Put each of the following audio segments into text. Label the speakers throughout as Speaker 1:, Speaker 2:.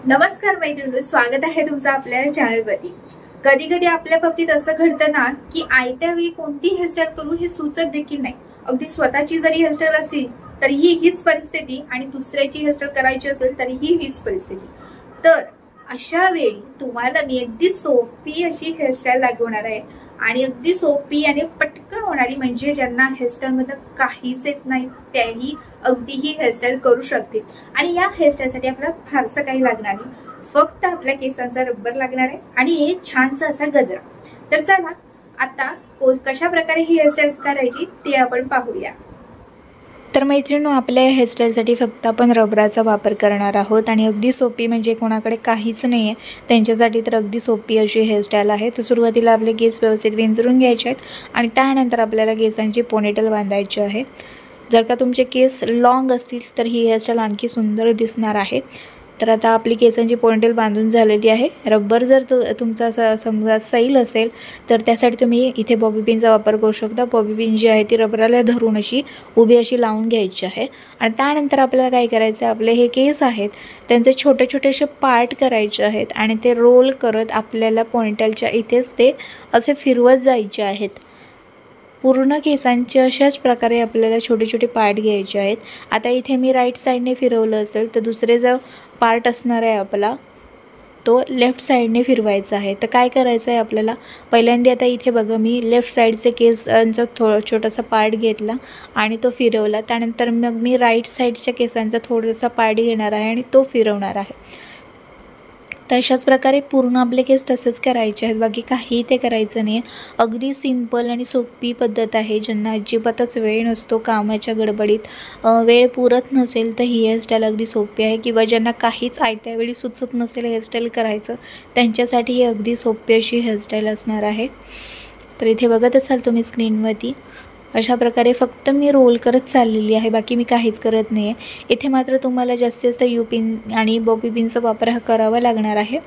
Speaker 1: नमस्कार मैत्रिणी, स्वागत आहे तुमचं आपल्या चॅनलवरती। कधी कधी आपल्या बाबतीत असं घडतं ना की आयत्या वेळी कोणती हेअरस्टाईल करू हे सुचत देखील नाही। अगदी स्वतःची जरी हेअरस्टाईल असली तरीही हीच परिस्थिती आणि दुसऱ्याची हेअरस्टाईल करायची असेल तरीही हीच परिस्थिती। तर अशा वेळी तुम्हाला मी अगदी सोपी अशी हेअरस्टाईल दाखवणार आहे आणि अगदी सोपी आणि पटकन होणारी, म्हणजे ज्यांना हेअरस्टाईल मध्ये काहीच येत नाही त्याही अगदी ही हेअरस्टाईल करू शकतील। आणि या हेअरस्टाईलसाठी आपल्याला फारसं काही लागणार नाही, फक्त आपल्या केसांचा रबर लागणार आहे आणि एक छानसा असा गजरा। तर चला आता कशा प्रकारे ही हेअरस्टाईल करायची ते आपण पाहूया।
Speaker 2: तर मैत्रिणींनो, आपल्या हेअरस्टाईलसाठी फक्त आपण रबराचा वापर करणार आहोत आणि अगदी सोपी, म्हणजे कोणाकडे काहीच नाही आहे त्यांच्यासाठी तर अगदी सोपी अशी हेअरस्टाईल आहे। तर सुरुवातीला आपले केस व्यवस्थित विंचरून घ्यायचे आहेत आणि त्यानंतर आपल्याला केसांची पोनीटेल बांधायची आहे। जर का तुमचे केस लॉंग असतील तर ही हेअरस्टाईल आणखी सुंदर दिसणार आहे। तर आता आपली केसांची पोनीटेल बांधून झालेली आहे। रबर जर तुमचा समजा सैल असेल तर त्यासाठी तुम्ही इथे बॉबी पिनचा वापर करू शकता। बॉबी पिन जी आहे ती रबराला धरून अशी उभी अशी लावून घ्यायची आहे आणि त्यानंतर आपल्याला काय करायचं, आपले हे केस आहेत त्यांचे छोटे छोटे असे पार्ट करायचे आहेत आणि ते रोल करत आपल्याला पोनीटेलच्या इथेच ते असे फिरवत जायचे आहेत। पूर्ण केसांचे अशाच प्रकारे आपल्याला छोटे छोटे पार्ट घ्यायचे आहेत। आता इथे मी राईट साईडने फिरवलं असेल तर दुसरे जो पार्ट असणार आहे आपला तो लेफ्ट साईडने फिरवायचा आहे। तर काय करायचं आहे आपल्याला, पहिल्यांदा आता इथे बघा मी लेफ्ट साईडचे केसांचा छोटासा पार्ट घेतला आणि तो फिरवला। त्यानंतर मग मी राईट साईडच्या केसांचा थोडासा पार्ट घेणार आहे आणि तो फिरवणार आहे। तर अशाच प्रकारे पूर्ण आपले केस तसेच करायचे आहेत, बाकी काही ते करायचं नाही। अगदी सिंपल आणि सोपी पद्धत आहे। ज्यांना अजिबातच वेळ नसतो, कामाच्या गडबडीत वेळ पुरत नसेल तर ही हेअरस्टाईल अगदी सोपी आहे, किंवा ज्यांना काहीच आयत्या वेळी सुचत नसेल हेअरस्टाईल करायचं त्यांच्यासाठी ही अगदी सोपी अशी हेअरस्टाईल असणार आहे। तर इथे बघत असाल तुम्ही स्क्रीनवरती अशा प्रकारे फक्त मी रोल करत चाललेली आहे, बाकी मी काहीच करत नाही आहे। इथे मात्र तुम्हाला जास्तीत जास्त यू पिन आणि बॉबी पिनचा वापर हा करावा लागणार आहे,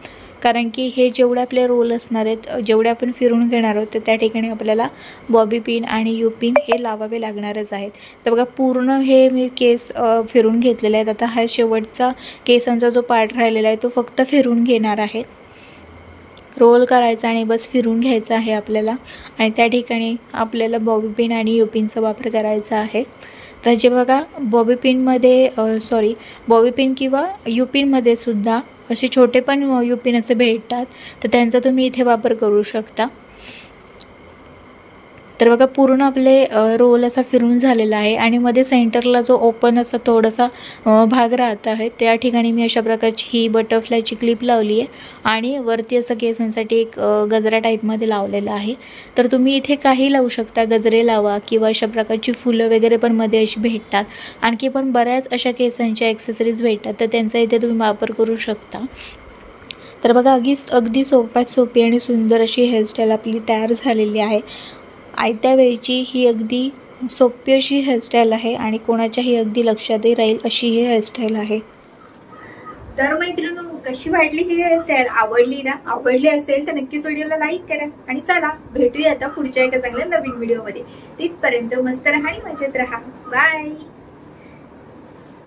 Speaker 2: कारण की हे जेवढे आपले रोल असणार आहेत, जेवढे आपण फिरून घेणार आहोत तर त्या ठिकाणी आपल्याला बॉबी पिन आणि यू पिन हे लावावे लागणारच आहेत। तर बघा पूर्ण हे मी केस फिरून घेतलेले आहेत। आता हा शेवटचा केसांचा जो पार्ट राहिलेला आहे तो फक्त फिरून घेणार आहे, रोल करायचा आणि बस फिरून घ्यायचा आहे आपल्याला। आणि त्या ठिकाणी आपल्याला बॉबी पिन आणि यू पिनचा वापर करायचा आहे। तर जे बघा बॉबी पिन किंवा यू पिनमध्ये सुद्धा असे छोटे पण यू पिन असे भेटतात, तर त्यांचा तुम्ही इथे वापर करू शकता। तर बघा पूर्ण आपले रोल असा फिरून झालेला आहे आणि मध्ये सेंटरला जो ओपन असा थोडासा भाग राहत आहे त्या ठिकाणी मी अशा प्रकारची ही बटरफ्लायची क्लिप लावली आहे आणि वरती असं केसांसाठी एक गजरा टाईपमध्ये लावलेला आहे। तर तुम्ही इथे काही लावू शकता, गजरे लावा किंवा अशा प्रकारची फुलं वगैरे पण मध्ये अशी भेटतात। आणखी पण बऱ्याच अशा केसांच्या ॲक्सेसरीज भेटतात, तर त्यांचा इथे तुम्ही वापर करू शकता। तर बघा अगदी सोप्यात सोपी आणि सुंदर अशी हेअरस्टाईल आपली तयार झालेली आहे। आयत्या वेळची ही अगदी सोपी अशी हेअरस्टाईल आहे आणि कोणाच्याही अगदी लक्षातही राहील अशी ही हेअरस्टाईल आहे।
Speaker 1: तर मैत्रिणींनो, कशी वाटली ही हेअरस्टाईल? आवडली ना? आवडली असेल तर नक्कीच व्हिडिओला लाईक करा आणि चला भेटूया आता पुढच्या एका चांगल्या नवीन व्हिडिओमध्ये। तिथपर्यंत मस्त राहा आणि मजेत राहा। बाय।